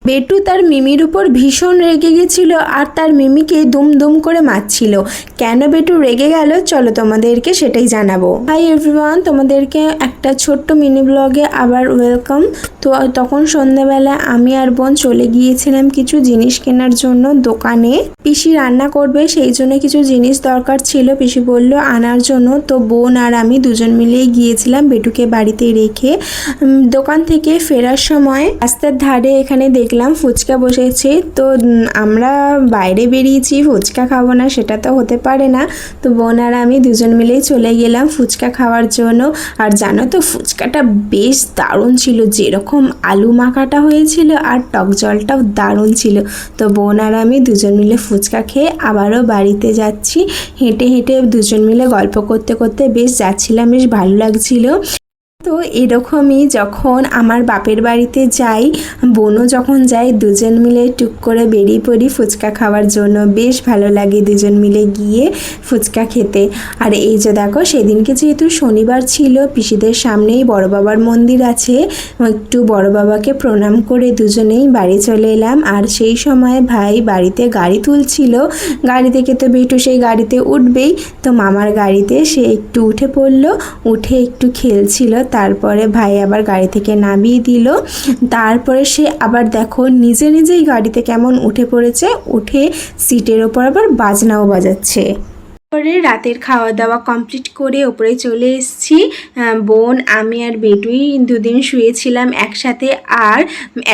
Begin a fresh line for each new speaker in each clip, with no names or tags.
বেটু তার মিমির উপর ভীষণ রেগে গেছিল আর তার মিমিকে দুম দুম করে মারছিল। কেন বেটু রেগে গেল চলো তোমাদেরকে সেটাই জানাবো। হাই এভরিওয়ান, তোমাদেরকে একটা ছোট্ট মিনি ব্লগে আবার ওয়েলকাম। তো তখন সন্ধ্যাবেলা আমি আর বোন চলে গিয়েছিলাম কিছু জিনিস কেনার জন্য দোকানে। পিসি রান্না করবে সেই জন্য কিছু জিনিস দরকার ছিল, পিসি বলল আনার জন্য। তো বোন আর আমি দুজন মিলেই গিয়েছিলাম বেটুকে বাড়িতে রেখে। দোকান থেকে ফেরার সময় রাস্তার ধারে এখানে দেখলাম ফুচকা বসেছে। তো আমরা বাইরে বেরিয়েছি, ফুচকা খাবো না সেটা তো হতে পারে না। তো বোন আর আমি দুজন মিলেই চলে গেলাম ফুচকা খাওয়ার জন্য। আর জানো তো ফুচকাটা বেশ দারুণ ছিল, যেরকম আলু মাখাটা হয়েছিল আর টক জলটাও দারুণ ছিল। তো বোন আর আমি দুজন মিলে ফুচকা খেয়ে আবারও বাড়িতে যাচ্ছি। হেঁটে হেঁটে দুজন মিলে গল্প করতে করতে বেশ যাচ্ছিলাম, বেশ ভালো লাগছিল। তো এরকমই যখন আমার বাপের বাড়িতে যাই, বোনও যখন যায়, দুজন মিলে টুক করে বেরিয়ে পড়ি ফুচকা খাওয়ার জন্য। বেশ ভালো লাগে দুজন মিলে গিয়ে ফুচকা খেতে। আর এই যে দেখো সেদিনকে যেহেতু শনিবার ছিল, পিসিদের সামনেই বড় বাবার মন্দির আছে, একটু বড় বাবাকে প্রণাম করে দুজনেই বাড়ি চলে এলাম। আর সেই সময় ভাই বাড়িতে গাড়ি তুলছিল, গাড়ি থেকে তো বেটু সেই গাড়িতে উঠবেই। তো মামার গাড়িতে সে একটু উঠে পড়লো, উঠে একটু খেলছিল। তারপরে ভাই আবার গাড়ি থেকে নামিয়ে দিল। তারপরে সে আবার দেখো নিজে নিজেই গাড়িতে কেমন উঠে পড়েছে, উঠে সিটের ওপর আবার বাজনাও বাজাচ্ছে। পরে রাতের খাওয়া দাওয়া কমপ্লিট করে ওপরে চলে এসেছি। বোন আমি আর বেটুই দুদিন শুয়েছিলাম একসাথে। আর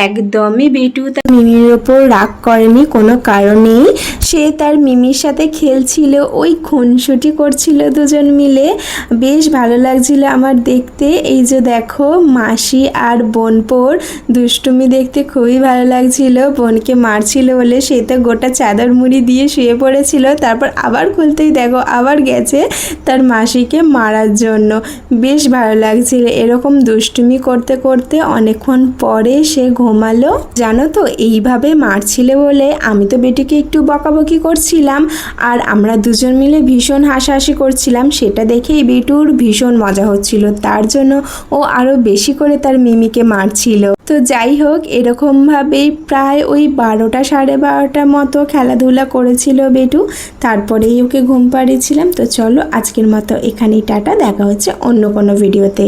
একদমই বেটু তার মিমির ওপর রাগ করেনি কোনো কারণেই। সে তার মিমির সাথে খেলছিল, ওই খুনসুটি করছিল দুজন মিলে। বেশ ভালো লাগছিল আমার দেখতে। এই যে দেখো মাসি আর বোনপোর দুষ্টুমি দেখতে খুবই ভালো লাগছিল। বোনকে মারছিল বলে সে তো গোটা চাদর মুড়ি দিয়ে শুয়ে পড়েছিল, তারপর আবার খুলতেই দেখো আবার গেছে তার মাসিকে মারার জন্য। বেশ ভালো লাগছিল এরকম দুষ্টুমি করতে করতে। অনেকক্ষণ পরে সে ঘুমালো। জানো তো এইভাবে মারছিলে বলে আমি তো বেটিকে একটু বকাবকি করছিলাম, আর আমরা দুজন মিলে ভীষণ হাসাহাসি করছিলাম। সেটা দেখেই বেটুর ভীষণ মজা হচ্ছিল, তার জন্য ও আরও বেশি করে তার মিমিকে মারছিল। তো যাই হোক, এরকমভাবেই প্রায় ওই 12টা সাড়ে 12টার মতো খেলাধুলা করেছিল বেটু। তারপরেই ওকে ঘুম পাড়িয়েছিলাম। তো চলো আজকের মতো এখানেই টাটা, দেখা হচ্ছে অন্য কোনো ভিডিওতে।